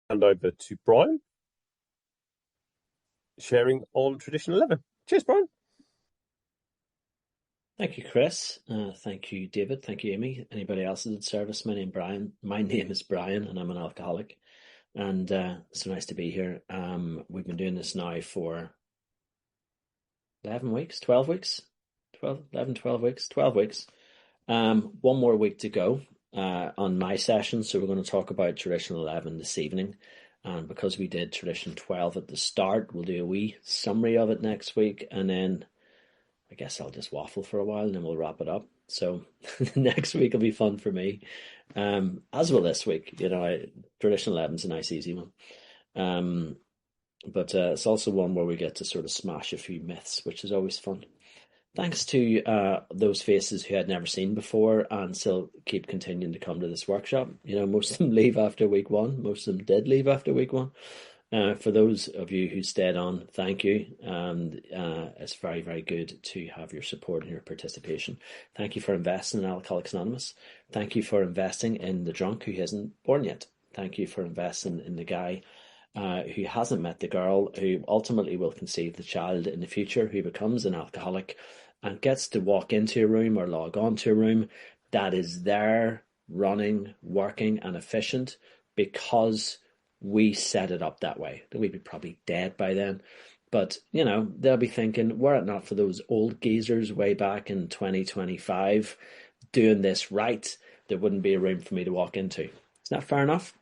hand over to Brian, sharing on Tradition 11. Cheers, Brian. Thank you, Chris. Thank you, David. Thank you, Amy. Anybody else in service? My name is Brian, and I'm an alcoholic. And so nice to be here. We've been doing this now for 11 weeks, 12 weeks, 12 weeks, 12 weeks. One more week to go on my session. So we're going to talk about Tradition 11 this evening. And because we did Tradition 12 at the start, we'll do a wee summary of it next week. And then I guess I'll just waffle for a while and then we'll wrap it up. So next week will be fun for me, as will this week. Tradition 11 is a nice, easy one. But it's also one where we get to sort of smash a few myths, which is always fun. Thanks to those faces who I'd never seen before and still keep continuing to come to this workshop. Most of them leave after week one. Most of them did leave after week one. For those of you who stayed on, thank you. And it's very, very good to have your support and your participation. Thank you for investing in Alcoholics Anonymous. Thank you for investing in the drunk who isn't born yet. Thank you for investing in the guy who hasn't met the girl who ultimately will conceive the child in the future, who becomes an alcoholic and gets to walk into a room or log on to a room that is there, running, working and efficient because we set it up that way. We'd be probably dead by then. But, they'll be thinking, were it not for those old geezers way back in 2025 doing this right, there wouldn't be a room for me to walk into. Is that fair enough?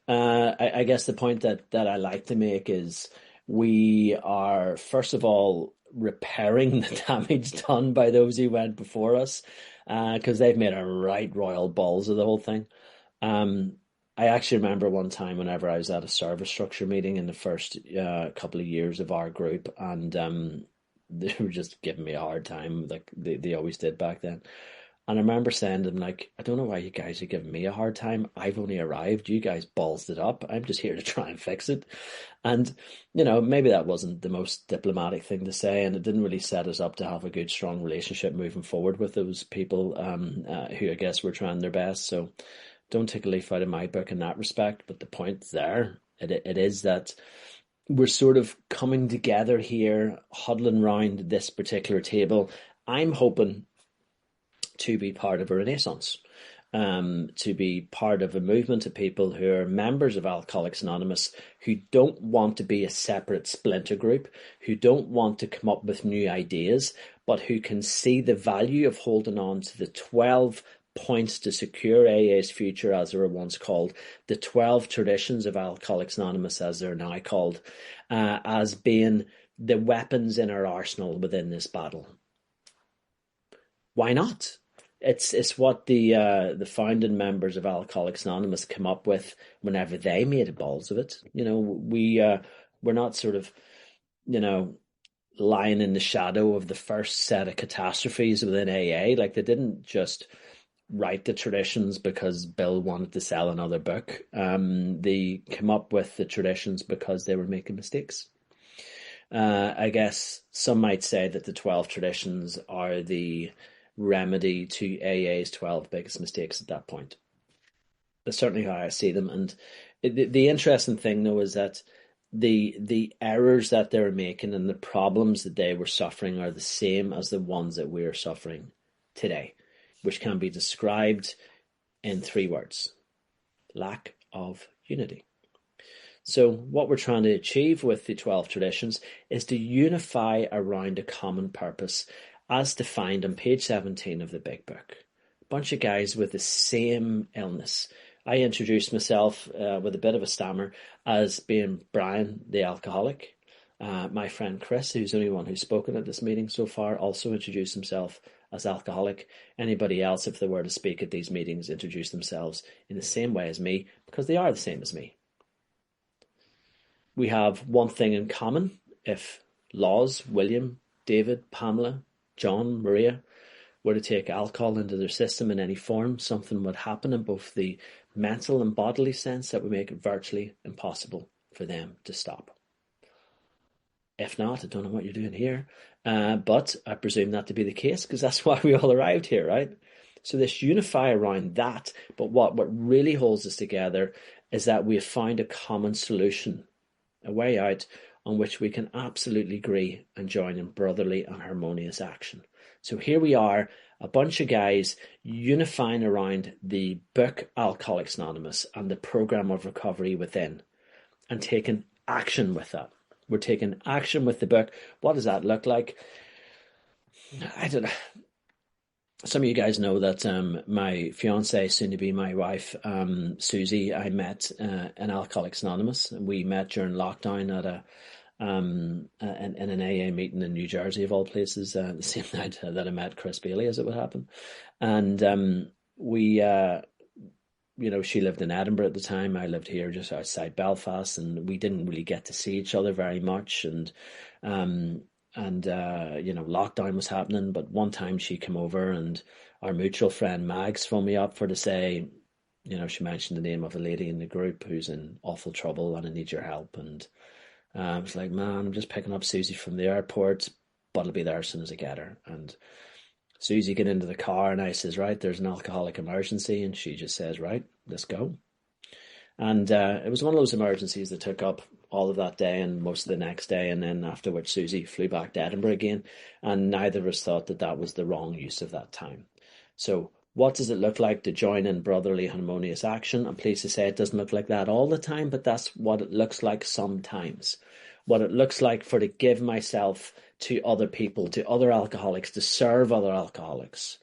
I guess the point that I like to make is we are, first of all, repairing the damage done by those who went before us, because they've made a right royal balls of the whole thing. I actually remember one time whenever I was at a service structure meeting in the first couple of years of our group, and they were just giving me a hard time, like they always did back then. And I remember saying to them, like, I don't know why you guys are giving me a hard time. I've only arrived. You guys ballsed it up. I'm just here to try and fix it. And, maybe that wasn't the most diplomatic thing to say, and it didn't really set us up to have a good, strong relationship moving forward with those people who I guess were trying their best. So don't take a leaf out of my book in that respect. But the point there, it is that we're sort of coming together here, huddling around this particular table. I'm hoping to be part of a renaissance, to be part of a movement of people who are members of Alcoholics Anonymous, who don't want to be a separate splinter group, who don't want to come up with new ideas, but who can see the value of holding on to the 12 points to secure AA's future, as they were once called, the 12 traditions of Alcoholics Anonymous, as they're now called, as being the weapons in our arsenal within this battle. Why not? It's what the founding members of Alcoholics Anonymous come up with whenever they made balls of it. We're not sort of, lying in the shadow of the first set of catastrophes within AA. Like, they didn't just write the traditions because Bill wanted to sell another book. They came up with the traditions because they were making mistakes. I guess some might say that the 12 traditions are the remedy to AA's 12 biggest mistakes at that point. That's certainly how I see them. And the interesting thing, though, is that the errors that they were making and the problems that they were suffering are the same as the ones that we are suffering today, which can be described in 3 words: lack of unity. So what we're trying to achieve with the 12 traditions is to unify around a common purpose as defined on page 17 of the big book. A bunch of guys with the same illness. I introduced myself with a bit of a stammer as being Brian the alcoholic. My friend Chris, who's the only one who's spoken at this meeting so far, also introduced himself as alcoholic. Anybody else, if they were to speak at these meetings, introduce themselves in the same way as me, because they are the same as me. We have one thing in common. If Laws, William, David, Pamela, John, Maria were to take alcohol into their system in any form, something would happen in both the mental and bodily sense that would make it virtually impossible for them to stop. If not, I don't know what you're doing here, but I presume that to be the case, because that's why we all arrived here, right? So this unify around that, but what really holds us together is that we have found a common solution, a way out on which we can absolutely agree and join in brotherly and harmonious action. So here we are, a bunch of guys unifying around the book Alcoholics Anonymous and the program of recovery within, and taking action with that. We're taking action with the book. What does that look like? I don't know. Some of you guys know that my fiance, soon to be my wife, Susie, I met in Alcoholics Anonymous. We met during lockdown at in an AA meeting in New Jersey, of all places, the same night that I met Chris Bailey, as it would happen. And we, she lived in Edinburgh at the time. I lived here just outside Belfast, and we didn't really get to see each other very much. And lockdown was happening, but one time she came over, and our mutual friend Mags phoned me up to say, she mentioned the name of a lady in the group who's in awful trouble and I need your help. And I was like, man, I'm just picking up Susie from the airport, but I'll be there as soon as I get her. And Susie get into the car, and I says, right, there's an alcoholic emergency. And she just says, right, let's go. And it was one of those emergencies that took up all of that day and most of the next day. And then after which Susie flew back to Edinburgh again. And neither of us thought that that was the wrong use of that time. So what does it look like to join in brotherly harmonious action? I'm pleased to say it doesn't look like that all the time, but that's what it looks like sometimes. What it looks like for to give myself to other people, to other alcoholics, to serve other alcoholics.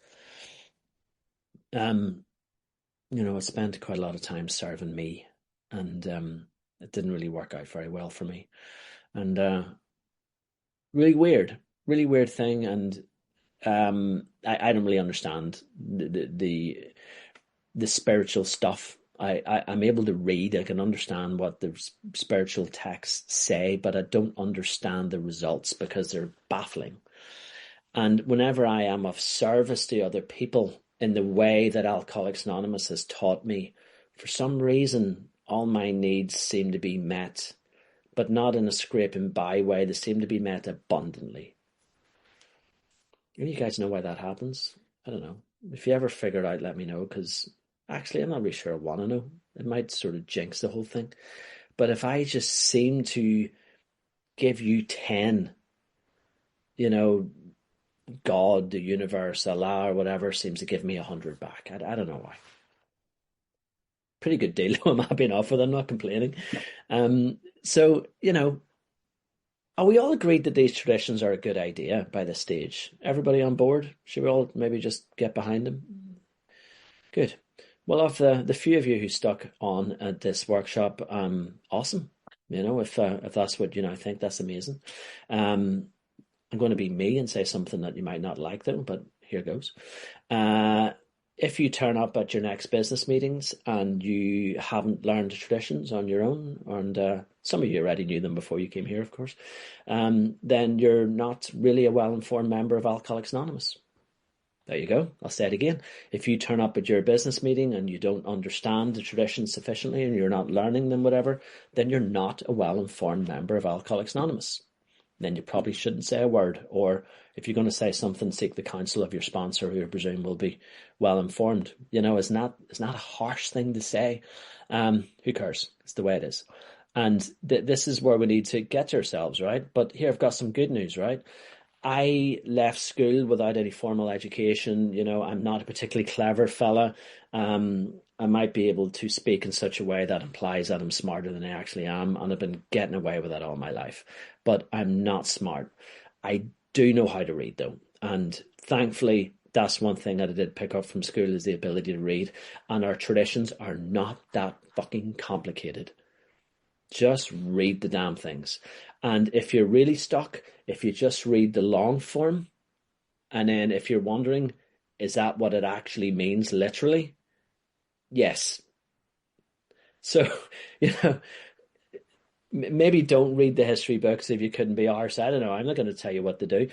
I spent quite a lot of time serving me, and it didn't really work out very well for me. And really weird thing. And I don't really understand the spiritual stuff. I'm able to read. I can understand what the spiritual texts say, but I don't understand the results because they're baffling. And whenever I am of service to other people in the way that Alcoholics Anonymous has taught me, for some reason, all my needs seem to be met, but not in a scrape and by way. They seem to be met abundantly. You guys know why that happens? I don't know. If you ever figure it out, let me know, because actually I'm not really sure I want to know. It might sort of jinx the whole thing. But if I just seem to give you 10, God, the universe, Allah, or whatever, seems to give me 100 back. I don't know why. Pretty good deal. I'm happy enough with it. I'm not complaining. So, are we all agreed that these traditions are a good idea by this stage? Everybody on board? Should we all maybe just get behind them? Good. Well, of the few of you who stuck on at this workshop, awesome. If that's what I think, that's amazing. I'm going to be me and say something that you might not like, though, but here goes. If you turn up at your next business meetings and you haven't learned the traditions on your own, and some of you already knew them before you came here, of course, then you're not really a well-informed member of Alcoholics Anonymous. There you go. I'll say it again. If you turn up at your business meeting and you don't understand the traditions sufficiently and you're not learning them, whatever, then you're not a well-informed member of Alcoholics Anonymous. Then you probably shouldn't say a word. Or if you're going to say something, seek the counsel of your sponsor, who I presume will be well informed. It's not a harsh thing to say. Who cares? It's the way it is. And this is where we need to get to ourselves, right? But here I've got some good news, right? I left school without any formal education. I'm not a particularly clever fella. I might be able to speak in such a way that implies that I'm smarter than I actually am, and I've been getting away with that all my life. But I'm not smart. I do know how to read, though, and thankfully, that's one thing that I did pick up from school, is the ability to read. And our traditions are not that fucking complicated. Just read the damn things. And if you're really stuck, if you just read the long form, and then if you're wondering, is that what it actually means literally? Yes. So, maybe don't read the history books if you couldn't be arsed. I don't know. I'm not going to tell you what to do.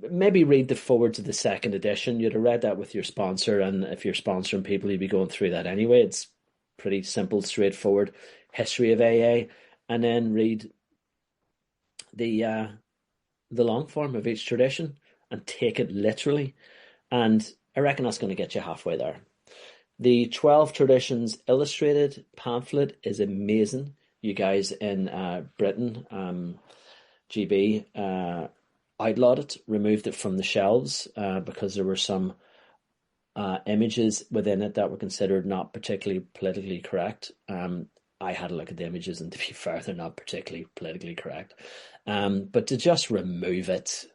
Maybe read the forward to the second edition. You'd have read that with your sponsor, and if you're sponsoring people, you'd be going through that anyway. It's pretty simple, straightforward history of AA, and then read the long form of each tradition and take it literally. And I reckon that's going to get you halfway there. The 12 Traditions Illustrated pamphlet is amazing. You guys in Britain, GB, outlawed it, removed it from the shelves because there were some images within it that were considered not particularly politically correct. I had a look at the images, and to be fair, they're not particularly politically correct. But to just remove it,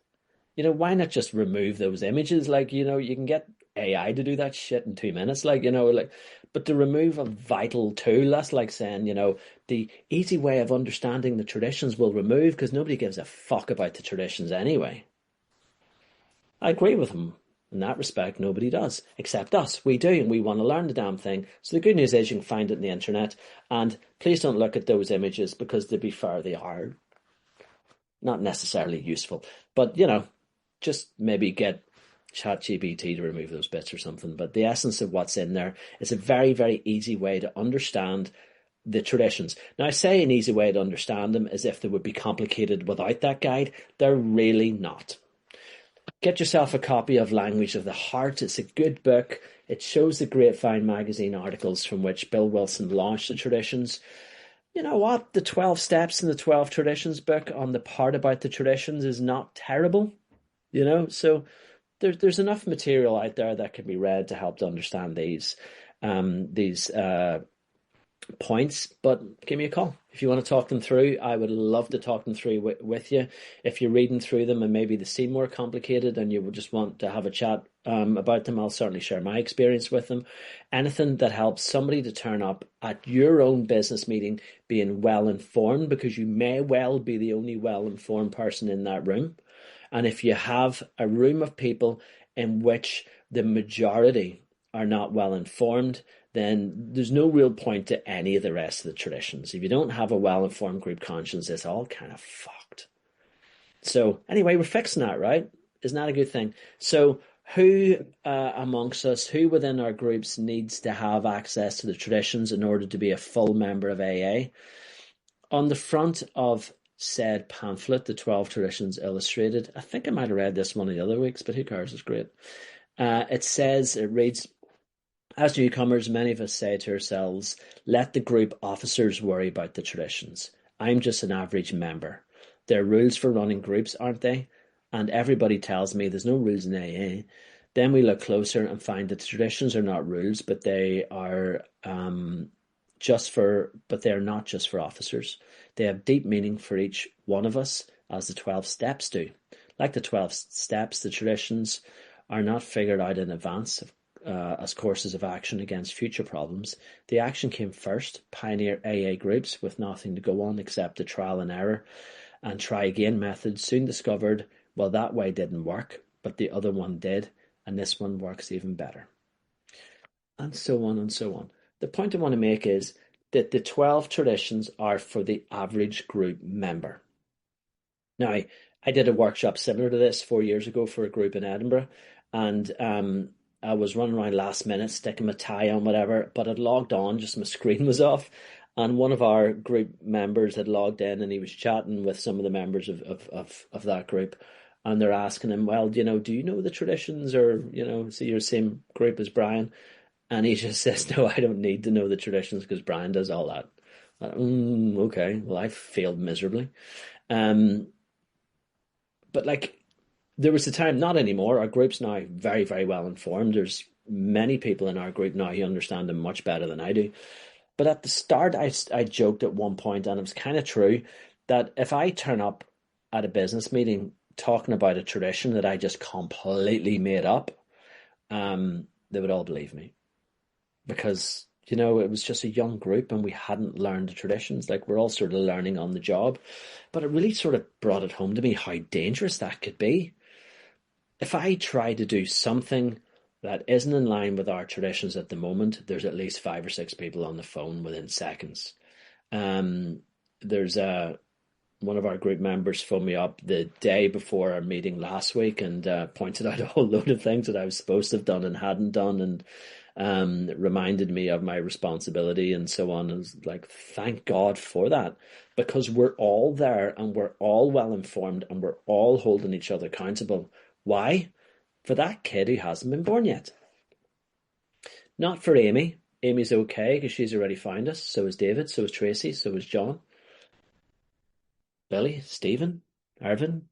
why not just remove those images? Like, you can get AI to do that shit in 2 minutes. Like, but to remove a vital tool, that's like saying, the easy way of understanding the traditions will remove because nobody gives a fuck about the traditions anyway. I agree with him. In that respect, nobody does, except us. We do, and we want to learn the damn thing. So the good news is you can find it on the internet. And please don't look at those images because, to be fair, they are not necessarily useful. But, just maybe get ChatGPT to remove those bits or something. But the essence of what's in there is a very, very easy way to understand the traditions. Now, I say an easy way to understand them as if they would be complicated without that guide. They're really not. Get yourself a copy of Language of the Heart. It's a good book. It shows the Grapevine magazine articles from which Bill Wilson launched the traditions. You know what? The 12 Steps in the 12 Traditions book on the part about the traditions is not terrible. So there's enough material out there that can be read to help to understand these points, but give me a call if you want to talk them through. I would love to talk them through with you. If you're reading through them and maybe they seem more complicated and you would just want to have a chat about them, I'll certainly share my experience with them. Anything that helps somebody to turn up at your own business meeting being well informed, because you may well be the only well informed person in that room. And if you have a room of people in which the majority are not well informed, then there's no real point to any of the rest of the traditions. If you don't have a well-informed group conscience, it's all kind of fucked. So anyway, we're fixing that, right? Isn't that a good thing? So who amongst us, who within our groups needs to have access to the traditions in order to be a full member of AA? On the front of said pamphlet, the 12 Traditions Illustrated, I think I might have read this one of the other weeks, but who cares? It's great. It reads, as newcomers, many of us say to ourselves, let the group officers worry about the traditions. I'm just an average member. There are rules for running groups, aren't they? And everybody tells me there's no rules in AA. Then we look closer and find that the traditions are not rules, but they are not just for officers. They have deep meaning for each one of us, as the 12 steps do. Like the 12 steps, the traditions are not figured out in advance as courses of action against future problems. The action came first. Pioneer AA groups with nothing to go on except the trial and error and try again methods soon discovered, well, that way didn't work, but the other one did, and this one works even better. And so on and so on. The point I want to make is that the 12 traditions are for the average group member. Now, I did a workshop similar to this 4 years ago for a group in Edinburgh, and I was running around last minute, sticking my tie on, whatever, but I'd logged on, just my screen was off, and one of our group members had logged in and he was chatting with some of the members of that group, and they're asking him, well, do you know the traditions, or, so you're the same group as Brian? And he just says, no, I don't need to know the traditions because Brian does all that. Okay, well, I failed miserably. But there was a time, not anymore. Our group's now very, very well informed. There's many people in our group now who understand them much better than I do. But at the start, I joked at one point, and it was kind of true, that if I turn up at a business meeting talking about a tradition that I just completely made up, they would all believe me. Because, it was just a young group and we hadn't learned the traditions. We're all sort of learning on the job. But it really sort of brought it home to me how dangerous that could be. If I try to do something that isn't in line with our traditions at the moment, there's at least 5 or 6 people on the phone within seconds. There's one of our group members phoned me up the day before our meeting last week and pointed out a whole load of things that I was supposed to have done and hadn't done, and reminded me of my responsibility and so on. And I was like, thank God for that, because we're all there and we're all well informed and we're all holding each other accountable. Why? For that kid who hasn't been born yet. Not for Amy. Amy's okay because she's already found us. So is David. So is Tracy. So is John. Billy. Stephen. Irvin.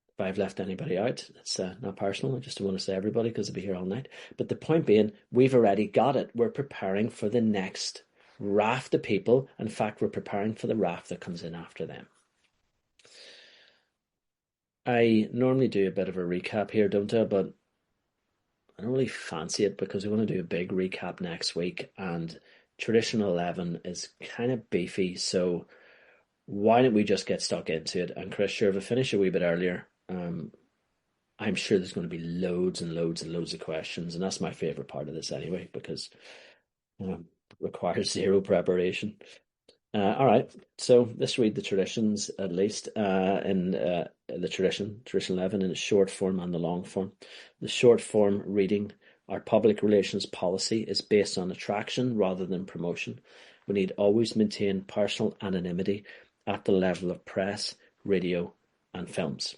If I've left anybody out, it's not personal. I just don't want to say everybody because I'll be here all night. But the point being, we've already got it. We're preparing for the next raft of people. In fact, we're preparing for the raft that comes in after them. I normally do a bit of a recap here, don't I? But I don't really fancy it because we want to do a big recap next week, and traditional 11 is kind of beefy. So why don't we just get stuck into it? And Chris, sure, if I finish a wee bit earlier, I'm sure there's going to be loads and loads and loads of questions, and that's my favorite part of this anyway because it requires zero preparation. All right, so let's read the traditions at least in the tradition 11 in the short form and the long form. The short form reading: our public relations policy is based on attraction rather than promotion. We need always maintain personal anonymity at the level of press, radio, and films.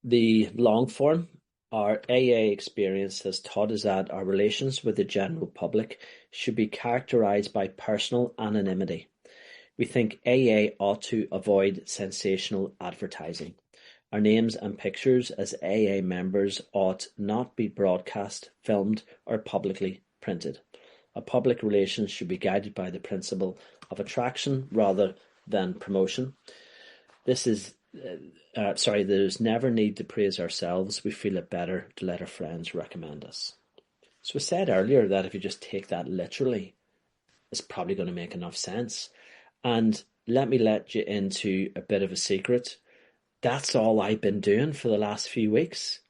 The long form: our AA experience has taught us that our relations with the general public should be characterized by personal anonymity. We think AA ought to avoid sensational advertising. Our names and pictures as AA members ought not be broadcast, filmed, or publicly printed. Our public relations should be guided by the principle of attraction rather than promotion. There's never need to praise ourselves. We feel it better to let our friends recommend us. So I said earlier that if you just take that literally, it's probably going to make enough sense. And let me let you into a bit of a secret. That's all I've been doing for the last few weeks.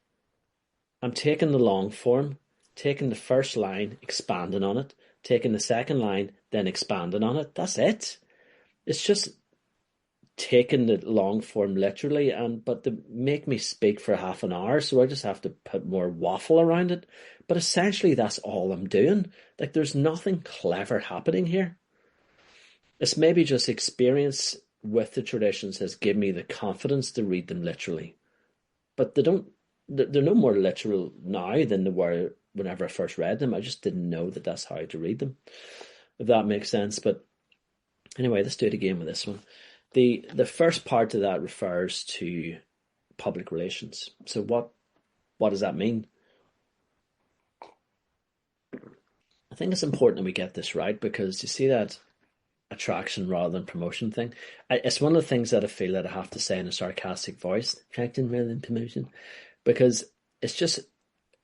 I'm taking the long form, taking the first line, expanding on it, taking the second line, then expanding on it. That's it. It's just taking the long form literally, but they make me speak for half an hour, so I just have to put more waffle around it. But essentially that's all I'm doing. Like, there's nothing clever happening here. It's maybe just experience with the traditions has given me the confidence to read them literally. But they're no more literal now than they were whenever I first read them. I just didn't know that that's how to read them, if that makes sense. But anyway, let's do it again with this one. The first part of that refers to public relations. So what does that mean? I think it's important that we get this right, because you see that attraction rather than promotion thing. It's one of the things that I feel that I have to say in a sarcastic voice, attraction rather than promotion, because it's just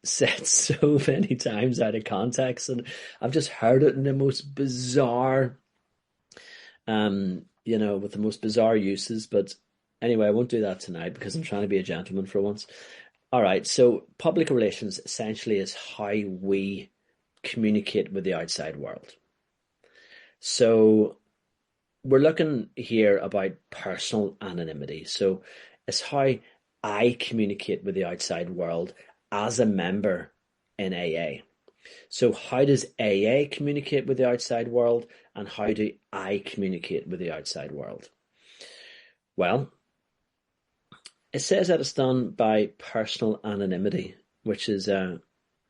said so many times out of context, and I've just heard it in the most bizarre with the most bizarre uses. But anyway, I won't do that tonight because I'm trying to be a gentleman for once. All right, so public relations essentially is how we communicate with the outside world. So we're looking here about personal anonymity. So it's how I communicate with the outside world as a member in AA. So how does AA communicate with the outside world, and how do I communicate with the outside world? Well, it says that it's done by personal anonymity, which is an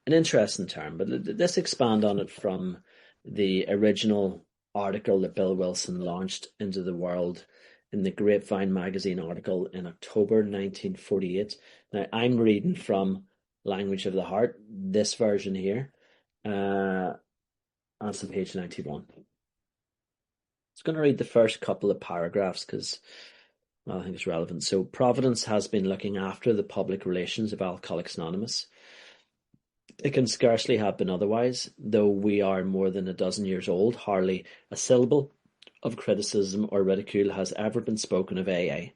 interesting term, but let's expand on it from the original article that Bill Wilson launched into the world in the Grapevine magazine article in October 1948. Now, I'm reading from Language of the Heart, this version here. That's on page 91. I was going to read the first couple of paragraphs because I think it's relevant. So, Providence has been looking after the public relations of Alcoholics Anonymous. It can scarcely have been otherwise, though we are more than a dozen years old. Hardly a syllable of criticism or ridicule has ever been spoken of AA.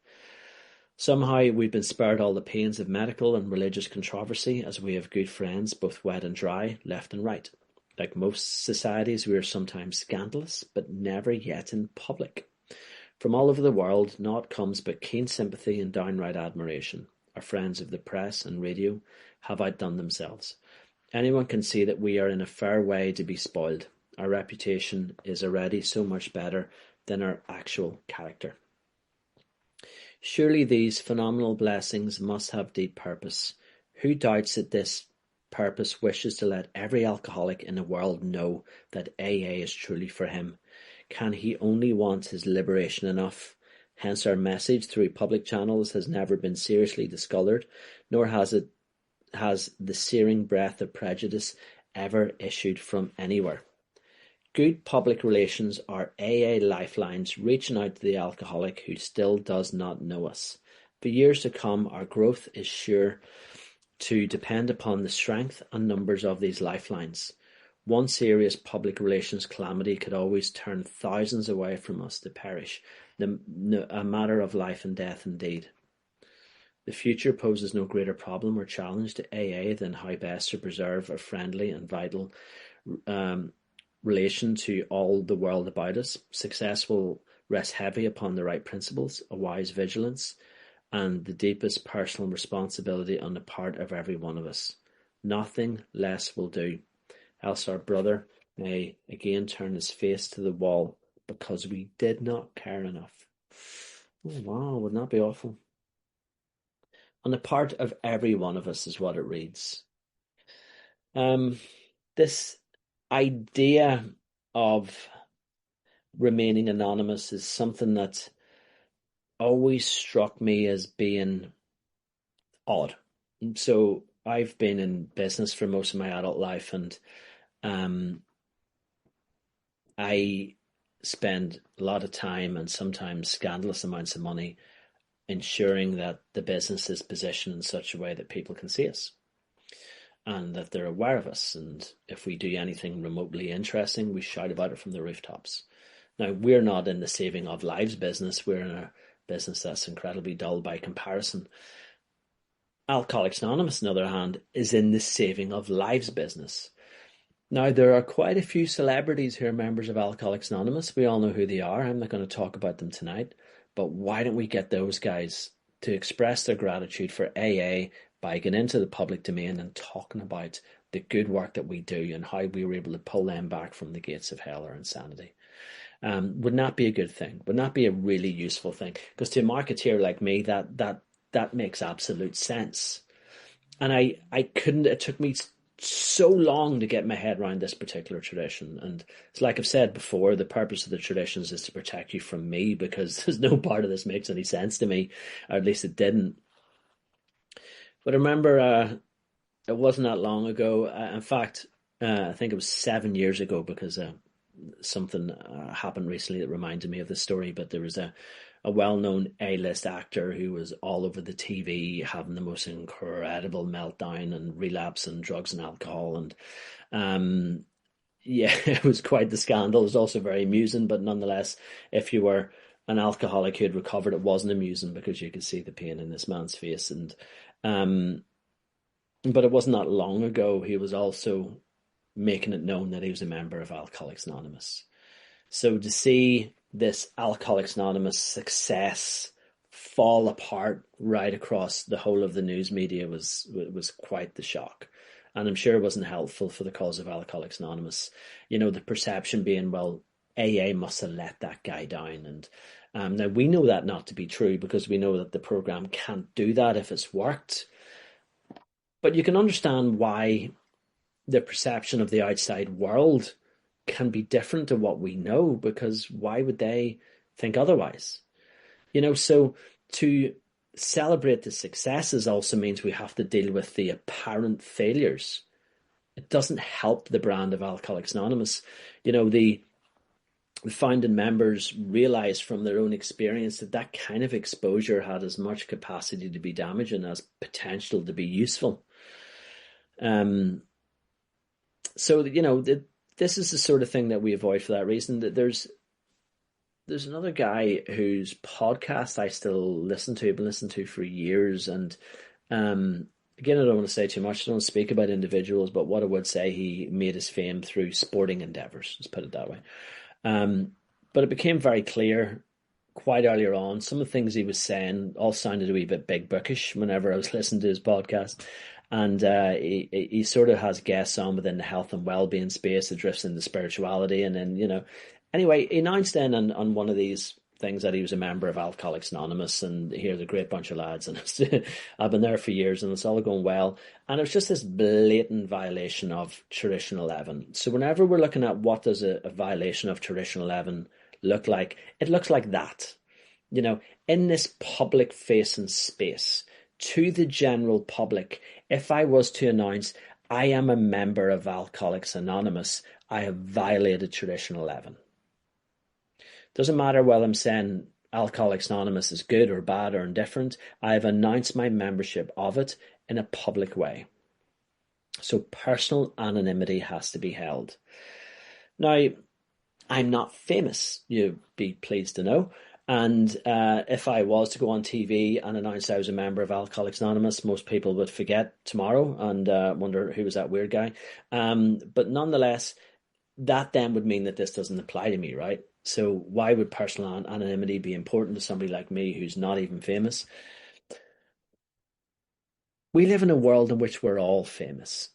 Somehow we've been spared all the pains of medical and religious controversy, as we have good friends, both wet and dry, left and right. Like most societies, we are sometimes scandalous, but never yet in public. From all over the world, naught comes but keen sympathy and downright admiration. Our friends of the press and radio have outdone themselves. Anyone can see that we are in a fair way to be spoiled. Our reputation is already so much better than our actual character. Surely these phenomenal blessings must have deep purpose. Who doubts that this purpose wishes to let every alcoholic in the world know that AA is truly for him. Can he only want his liberation enough? Hence our message through public channels has never been seriously discoloured, nor has the searing breath of prejudice ever issued from anywhere. Good public relations are AA lifelines reaching out to the alcoholic who still does not know us. For years to come, our growth is sure to depend upon the strength and numbers of these lifelines. One serious public relations calamity could always turn thousands away from us to perish, a matter of life and death indeed. The future poses no greater problem or challenge to AA than how best to preserve a friendly and vital relation to all the world about us. Success will rest heavy upon the right principles, a wise vigilance, and the deepest personal responsibility on the part of every one of us. Nothing less will do, else our brother may again turn his face to the wall because we did not care enough. Oh, wow, wouldn't that be awful? On the part of every one of us is what it reads. This idea of remaining anonymous is something that always struck me as being odd. So I've been in business for most of my adult life, and I spend a lot of time and sometimes scandalous amounts of money ensuring that the business is positioned in such a way that people can see us and that they're aware of us. And if we do anything remotely interesting, we shout about it from the rooftops. Now, we're not in the saving of lives business. We're in a business that's incredibly dull by comparison. Alcoholics Anonymous, on the other hand, is in the saving of lives business. Now, there are quite a few celebrities who are members of Alcoholics Anonymous. We all know who they are. I'm not going to talk about them tonight. But why don't we get those guys to express their gratitude for AA by getting into the public domain and talking about the good work that we do and how we were able to pull them back from the gates of hell or insanity? Would not be a good thing. Would not be a really useful thing. Because to a marketeer like me, that makes absolute sense. And I couldn't, it took me so long to get my head around this particular tradition. And it's like I've said before, the purpose of the traditions is to protect you from me, because there's no part of this makes any sense to me, or at least it didn't. But I remember it wasn't that long ago. In fact, I think it was 7 years ago, because something happened recently that reminded me of the story. But there was a well-known A-list actor who was all over the TV having the most incredible meltdown and relapse and drugs and alcohol. And yeah, it was quite the scandal. It was also very amusing, but nonetheless, if you were an alcoholic who had recovered, it wasn't amusing because you could see the pain in this man's face. And but it wasn't that long ago he was also making it known that he was a member of Alcoholics Anonymous. So to see this Alcoholics Anonymous success fall apart right across the whole of the news media was quite the shock. And I'm sure it wasn't helpful for the cause of Alcoholics Anonymous. You know, the perception being, well, AA must have let that guy down. And now we know that not to be true, because we know that the program can't do that if it's worked. But you can understand why the perception of the outside world can be different to what we know, because why would they think otherwise? You know, so to celebrate the successes also means we have to deal with the apparent failures. It doesn't help the brand of Alcoholics Anonymous. You know, the founding members realized from their own experience that that kind of exposure had as much capacity to be damaging as potential to be useful. So, you know, this is the sort of thing that we avoid for that reason. That there's another guy whose podcast I still listen to, I've been listening to for years. And again, I don't want to say too much. I don't speak about individuals, but what I would say, he made his fame through sporting endeavors. Let's put it that way. But it became very clear quite earlier on, some of the things he was saying all sounded a wee bit big bookish whenever I was listening to his podcast. And he sort of has guests on within the health and well-being space that drifts into spirituality. And then, you know, anyway, he announced then on one of these things that he was a member of Alcoholics Anonymous, and here's a great bunch of lads, and I've been there for years, and it's all going well. And it was just this blatant violation of Tradition 11. So whenever we're looking at what does a violation of Tradition 11 look like, it looks like that. In this public-facing space, to the general public, if I was to announce, I am a member of Alcoholics Anonymous, I have violated Tradition 11. Doesn't matter whether I'm saying Alcoholics Anonymous is good or bad or indifferent, I have announced my membership of it in a public way. So personal anonymity has to be held. Now, I'm not famous, you'd be pleased to know. And if I was to go on TV and announce I was a member of Alcoholics Anonymous, most people would forget tomorrow and wonder who was that weird guy. But nonetheless, that then would mean that this doesn't apply to me, right? So why would personal anonymity be important to somebody like me who's not even famous? We live in a world in which we're all famous.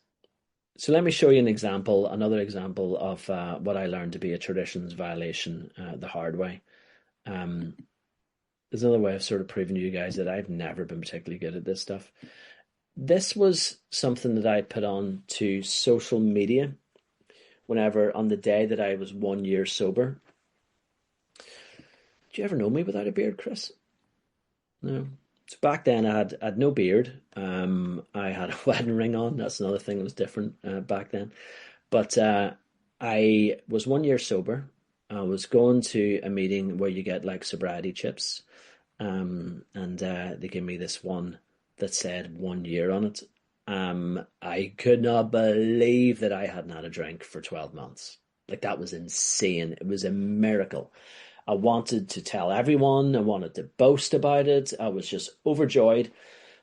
So let me show you another example of what I learned to be a traditions violation the hard way. There's another way of sort of proving to you guys that I've never been particularly good at this stuff. This was something that I put on to social media on the day that I was 1 year sober. Did you ever know me without a beard, Chris? No. So back then I had no beard. I had a wedding ring on. That's another thing that was different back then. But I was 1 year sober. I was going to a meeting where you get like sobriety chips. And they gave me this one that said 1 year on it. I could not believe that I hadn't had a drink for 12 months. Like, that was insane. It was a miracle. I wanted to tell everyone. I wanted to boast about it. I was just overjoyed.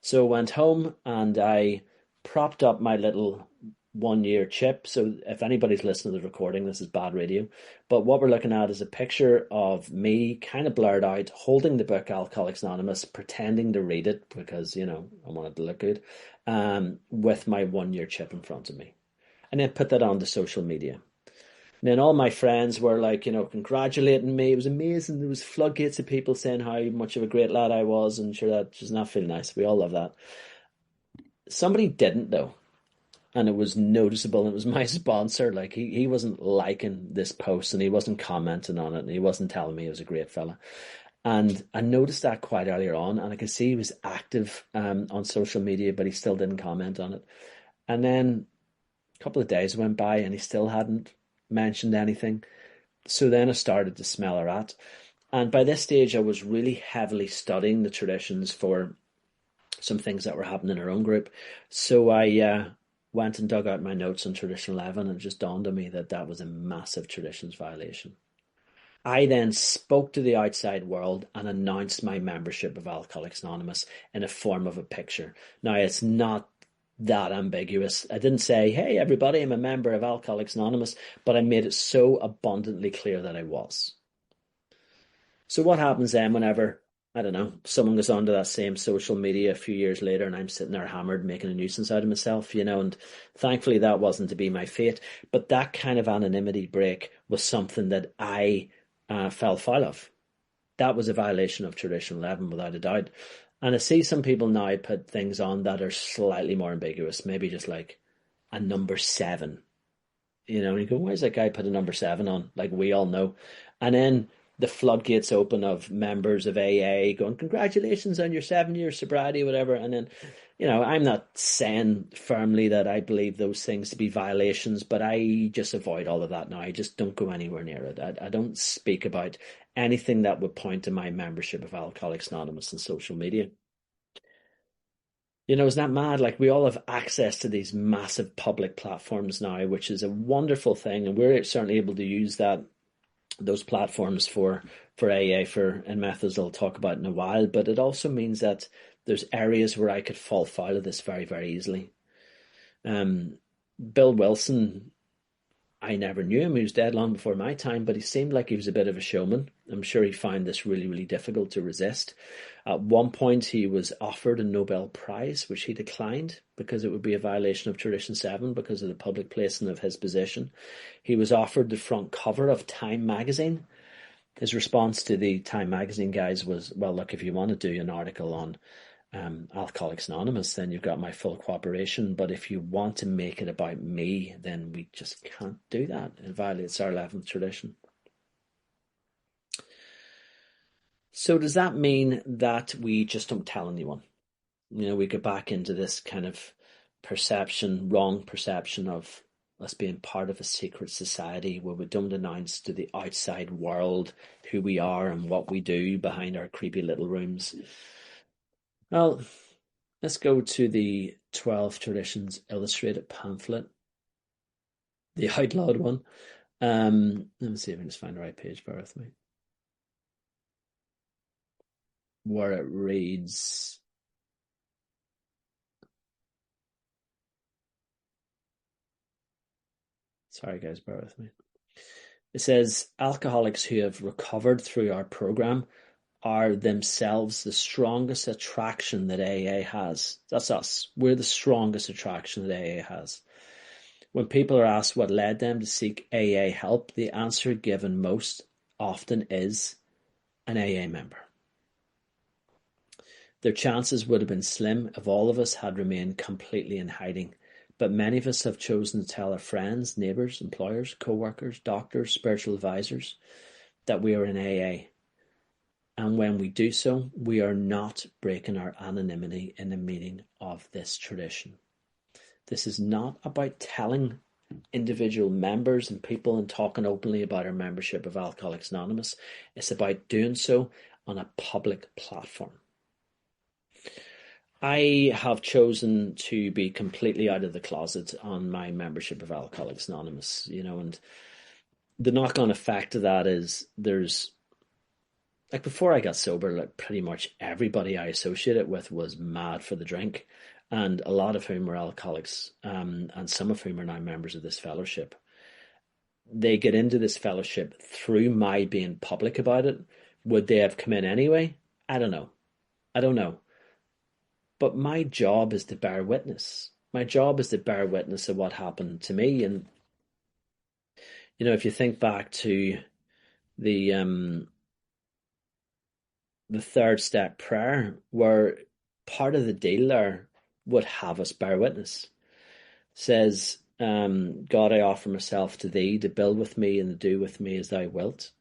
So I went home and I propped up my little 1 year chip. So if anybody's listening to the recording, this is bad radio. But what we're looking at is a picture of me kind of blurred out, holding the book Alcoholics Anonymous, pretending to read it because, I wanted to look good, with my 1 year chip in front of me. And then put that onto social media. And then all my friends were like, congratulating me. It was amazing. There was floodgates of people saying how much of a great lad I was, and sure, that does not feel nice. We all love that. Somebody didn't, though. And it was noticeable. It was my sponsor. Like, he wasn't liking this post, and he wasn't commenting on it, and he wasn't telling me he was a great fella. And I noticed that quite earlier on, and I could see he was active on social media, but he still didn't comment on it. And then a couple of days went by, and he still hadn't mentioned anything. So then I started to smell a rat. And by this stage, I was really heavily studying the traditions for some things that were happening in our own group. So I went and dug out my notes on Tradition 11, and it just dawned on me that that was a massive traditions violation. I then spoke to the outside world and announced my membership of Alcoholics Anonymous in a form of a picture. Now, it's not that ambiguous. I didn't say, hey, everybody, I'm a member of Alcoholics Anonymous, but I made it so abundantly clear that I was. So what happens then whenever, I don't know, someone goes onto that same social media a few years later and I'm sitting there hammered, making a nuisance out of myself, and thankfully that wasn't to be my fate. But that kind of anonymity break was something that I fell foul of. That was a violation of Tradition 11, without a doubt. And I see some people now put things on that are slightly more ambiguous, maybe just like a number 7. And you go, why is that guy put a number 7 on? Like, we all know. And then the floodgates open of members of AA going, congratulations on your 7-year sobriety, whatever. And then, I'm not saying firmly that I believe those things to be violations, but I just avoid all of that now. I just don't go anywhere near it. I don't speak about anything that would point to my membership of Alcoholics Anonymous on social media. Isn't that mad? Like, we all have access to these massive public platforms now, which is a wonderful thing. And we're certainly able to use those platforms for AA, and methods I'll talk about in a while. But it also means that there's areas where I could fall foul of this very, very easily. Bill Wilson, I never knew him. He was dead long before my time, but he seemed like he was a bit of a showman. I'm sure he found this really, really difficult to resist. At one point, he was offered a Nobel Prize, which he declined because it would be a violation of Tradition 7 because of the public placing of his position. He was offered the front cover of Time magazine, His response to the Time magazine guys was, well, look, if you want to do an article on Alcoholics Anonymous, then you've got my full cooperation. But if you want to make it about me, then we just can't do that. It violates our 11th tradition. So does that mean that we just don't tell anyone? We go back into this kind of wrong perception of us being part of a secret society where we don't announce to the outside world who we are and what we do behind our creepy little rooms. Well, let's go to the 12 Traditions Illustrated pamphlet, the outlawed one. Let me see if I can just find the right page, bear with me. Where it reads, sorry guys, bear with me. It says, alcoholics who have recovered through our program are themselves the strongest attraction that AA has. That's us. We're the strongest attraction that AA has. When people are asked what led them to seek AA help, the answer given most often is an AA member. Their chances would have been slim if all of us had remained completely in hiding. But many of us have chosen to tell our friends, neighbours, employers, co-workers, doctors, spiritual advisors that we are in AA. And when we do so, we are not breaking our anonymity in the meaning of this tradition. This is not about telling individual members and people and talking openly about our membership of Alcoholics Anonymous. It's about doing so on a public platform. I have chosen to be completely out of the closet on my membership of Alcoholics Anonymous, and the knock-on effect of that is there's, like, before I got sober, like, pretty much everybody I associated with was mad for the drink, and a lot of whom were alcoholics, and some of whom are now members of this fellowship. They get into this fellowship through my being public about it. Would they have come in anyway? I don't know. But my job is to bear witness. My job is to bear witness of what happened to me. And, if you think back to the third step prayer, where part of the deal there would have us bear witness. It says, God, I offer myself to thee to build with me and to do with me as thou wilt.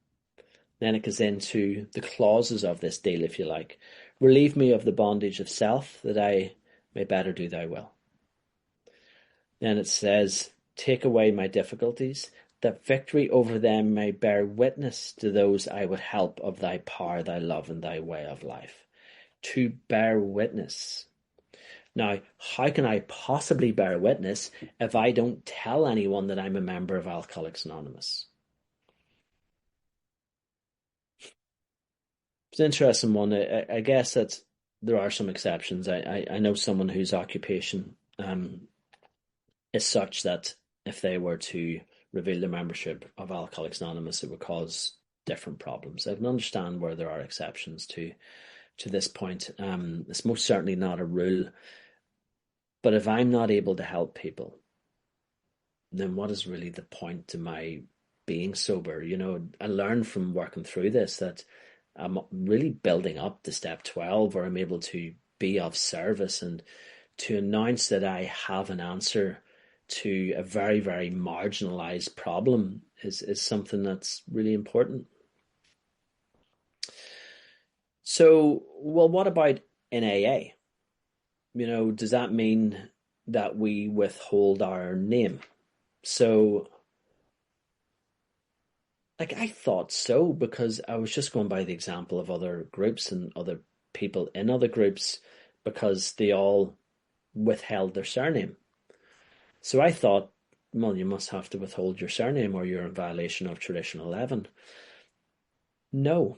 Then it goes into the clauses of this deal, if you like. Relieve me of the bondage of self, that I may better do thy will. Then it says, take away my difficulties, that victory over them may bear witness to those I would help of thy power, thy love, and thy way of life. To bear witness. Now, how can I possibly bear witness if I don't tell anyone that I'm a member of Alcoholics Anonymous? It's an interesting one. I guess that there are some exceptions. I know someone whose occupation is such that if they were to reveal their membership of Alcoholics Anonymous, it would cause different problems. I can understand where there are exceptions to this point. It's most certainly not a rule. But if I'm not able to help people, then what is really the point to my being sober? I learned from working through this that I'm really building up to step 12, where I'm able to be of service and to announce that I have an answer to a very, very marginalized problem is something that's really important. So, well, what about in AA? Does that mean that we withhold our name? So, I thought so, because I was just going by the example of other groups and other people in other groups, because they all withheld their surname. So I thought, well, you must have to withhold your surname or you're in violation of Tradition 11. No.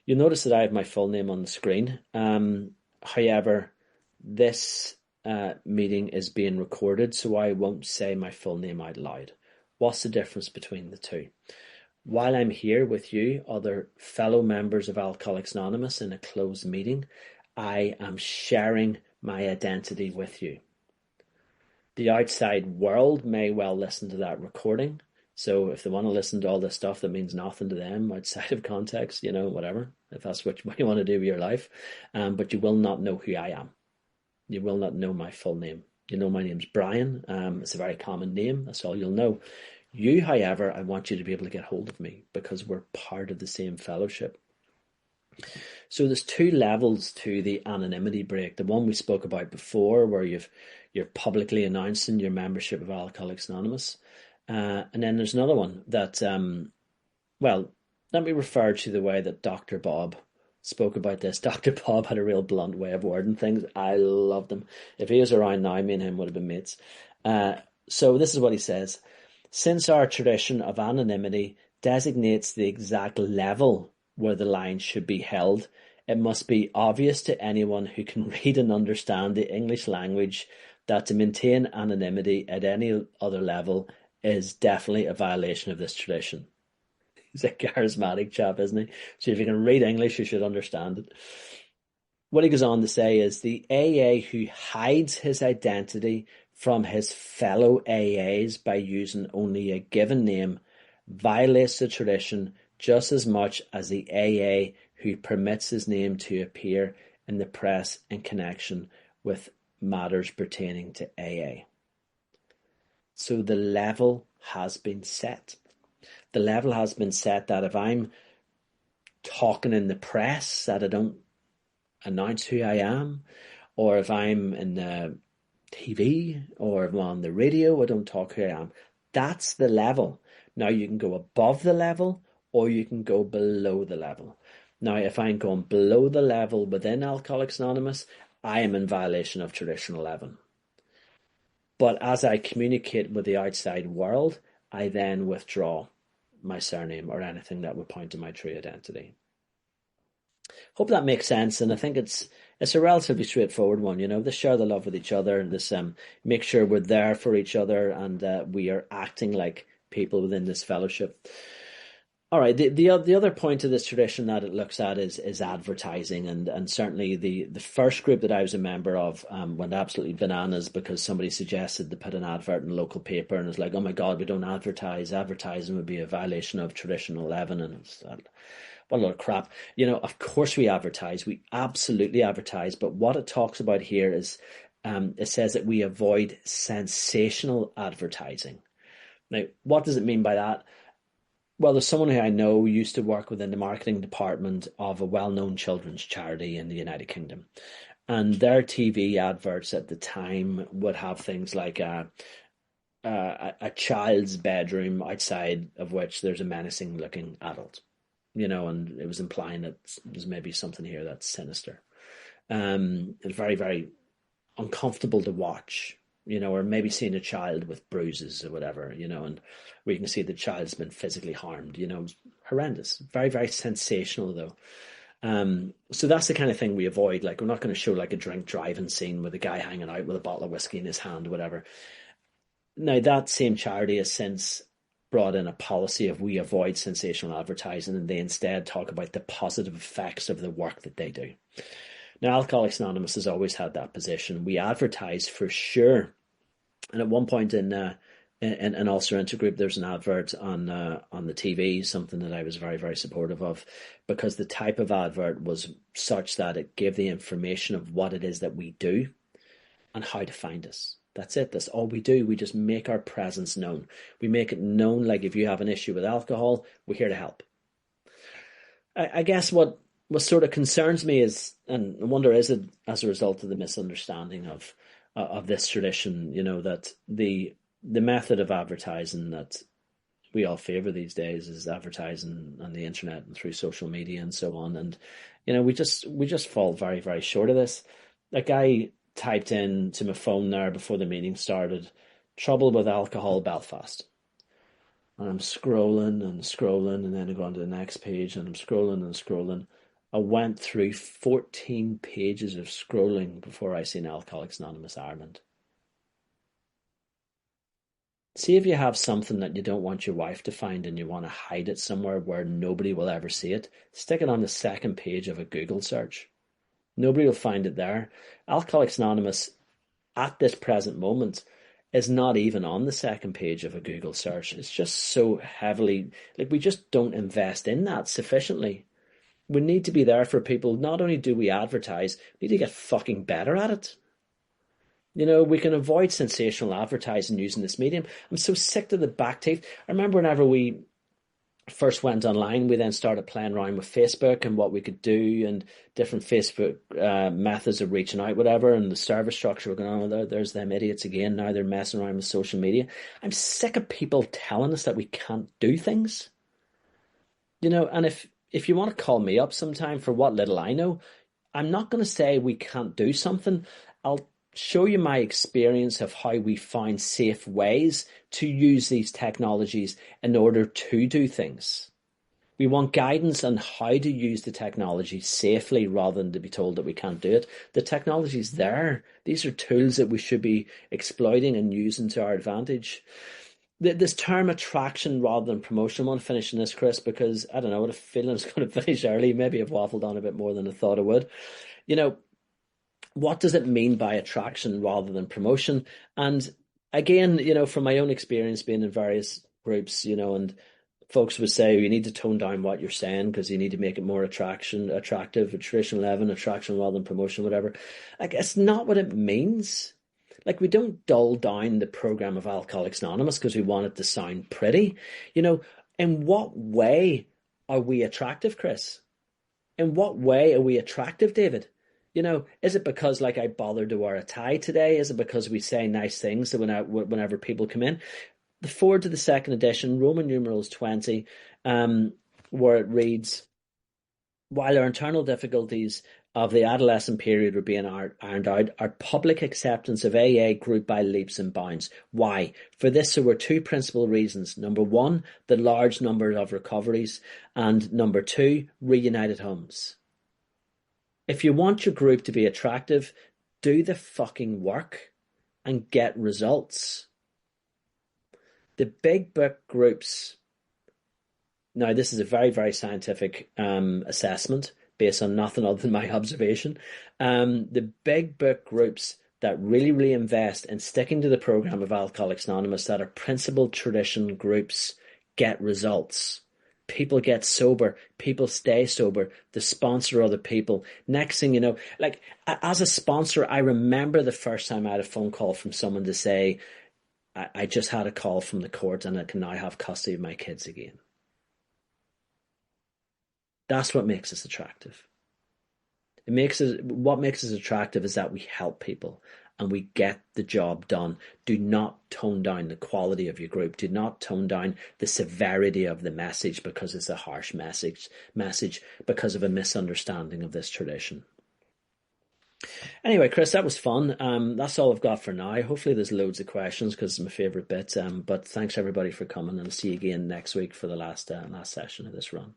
You'll notice that I have my full name on the screen. However, this meeting is being recorded, so I won't say my full name out loud. What's the difference between the two? While I'm here with you, other fellow members of Alcoholics Anonymous, in a closed meeting, I am sharing my identity with you. The outside world may well listen to that recording, So if they want to listen to all this stuff that means nothing to them outside of context, whatever, if that's what you want to do with your life, but you will not know who I am. You will not know my full name. You know my name's Brian. It's a very common name. That's all you'll know. You, however, I want you to be able to get hold of me because we're part of the same fellowship. So there's two levels to the anonymity break. The one we spoke about before, where you're publicly announcing your membership of Alcoholics Anonymous, and then there's another one that, well, let me refer to the way that Dr. Bob spoke about this. Dr. Bob had a real blunt way of wording things. I loved him. If he was around now, me and him would have been mates. So this is what he says. Since our tradition of anonymity designates the exact level where the line should be held, it must be obvious to anyone who can read and understand the English language that to maintain anonymity at any other level is definitely a violation of this tradition. He's a charismatic chap, isn't he? So if you can read English, you should understand it. What he goes on to say is the AA who hides his identity from his fellow AAs by using only a given name violates the tradition just as much as the AA who permits his name to appear in the press in connection with matters pertaining to AA. So the level has been set. The level has been set that if I'm talking in the press that I don't announce who I am, or if I'm in the TV or if I'm on the radio, I don't talk who I am. That's the level. Now you can go above the level or you can go below the level. Now if I'm going below the level within Alcoholics Anonymous, I am in violation of Tradition 11. But as I communicate with the outside world, I then withdraw my surname or anything that would point to my true identity. Hope that makes sense, and I think it's a relatively straightforward one. This share the love with each other, and this make sure we're there for each other, and we are acting like people within this fellowship. All right, the other point of this tradition that it looks at is advertising, and certainly the first group that I was a member of went absolutely bananas because somebody suggested to put an advert in a local paper, and it's like, oh my God, we don't advertise. Advertising would be a violation of Tradition 11, and it's what a lot of crap. Of course we advertise. We absolutely advertise. But what it talks about here is it says that we avoid sensational advertising. Now, what does it mean by that? Well, there's someone who I know who used to work within the marketing department of a well-known children's charity in the United Kingdom. And their TV adverts at the time would have things like a child's bedroom outside of which there's a menacing-looking adult. And it was implying that there's maybe something here that's sinister. It's very, very uncomfortable to watch, or maybe seeing a child with bruises or whatever, and where you can see the child's been physically harmed, it's horrendous. Very, very sensational though. So that's the kind of thing we avoid. Like, we're not going to show like a drink driving scene with a guy hanging out with a bottle of whiskey in his hand or whatever. Now, that same charity has since brought in a policy of we avoid sensational advertising, and they instead talk about the positive effects of the work that they do. Now, Alcoholics Anonymous has always had that position. We advertise for sure. And at one point in Ulster Intergroup, there's an advert on the TV, something that I was very, very supportive of, because the type of advert was such that it gave the information of what it is that we do and how to find us. That's it. That's all we do. We just make our presence known. We make it known, like if you have an issue with alcohol, we're here to help. I guess what sort of concerns me is, and I wonder, is it as a result of the misunderstanding of this tradition, that the method of advertising that we all favour these days is advertising on the internet and through social media and so on. And, we just fall very, very short of this. A guy typed in to my phone there before the meeting started, trouble with alcohol, Belfast. And I'm scrolling and scrolling, and then I go on to the next page, and I'm scrolling and scrolling. I went through 14 pages of scrolling before I seen Alcoholics Anonymous Ireland. See if you have something that you don't want your wife to find and you want to hide it somewhere where nobody will ever see it, stick it on the second page of a Google search. Nobody will find it there. Alcoholics Anonymous, at this present moment, is not even on the second page of a Google search. It's just so heavily, like we just don't invest in that sufficiently. We need to be there for people. Not only do we advertise, we need to get fucking better at it. You know, we can avoid sensational advertising using this medium. I'm so sick to the back teeth. I remember whenever we first went online, we then started playing around with Facebook and what we could do and different Facebook methods of reaching out, whatever, and the service structure. We're going, oh, there's them idiots again. Now they're messing around with social media. I'm sick of people telling us that we can't do things. You know, and if you want to call me up sometime for what little I know, I'm not going to say we can't do something. I'll show you my experience of how we find safe ways to use these technologies in order to do things. We want guidance on how to use the technology safely rather than to be told that we can't do it. The technology's there. These are tools that we should be exploiting and using to our advantage. This term attraction rather than promotion, I want to finish in this, Chris, because I don't know, I had a feeling I was going to finish early. Maybe I've waffled on a bit more than I thought I would. You know, what does it mean by attraction rather than promotion? And again, you know, from my own experience being in various groups, you know, and folks would say you need to tone down what you're saying because you need to make it more attractive, traditional 11, attraction rather than promotion, whatever. Like, it's not what it means. Like, we don't dull down the program of Alcoholics Anonymous because we want it to sound pretty. You know, in what way are we attractive, Chris? In what way are we attractive, David? You know, is it because like I bothered to wear a tie today? Is it because we say nice things whenever people come in? The forward to the second edition, Roman numerals 20, where it reads, while our internal difficulties of the adolescent period were being ironed out, our public acceptance of AA grew by leaps and bounds. Why? For this, there were two principal reasons. Number one, the large number of recoveries, and number two, reunited homes. If you want your group to be attractive, do the fucking work and get results. The big book groups, now this is a very, very scientific assessment based on nothing other than my observation. The big book groups that really, really invest in sticking to the program of Alcoholics Anonymous, that are principled tradition groups, get results. People get sober, people stay sober, they sponsor other people. Next thing you know, like as a sponsor, I remember the first time I had a phone call from someone to say, I just had a call from the court and I can now have custody of my kids again. That's what makes us attractive. What makes us attractive is that we help people and we get the job done. Do not tone down the quality of your group. Do not tone down the severity of the message because it's a harsh message because of a misunderstanding of this tradition. Anyway, Chris, that was fun. That's all I've got for now. Hopefully there's loads of questions because it's my favourite bit. But thanks everybody for coming, and I'll see you again next week for the last session of this run.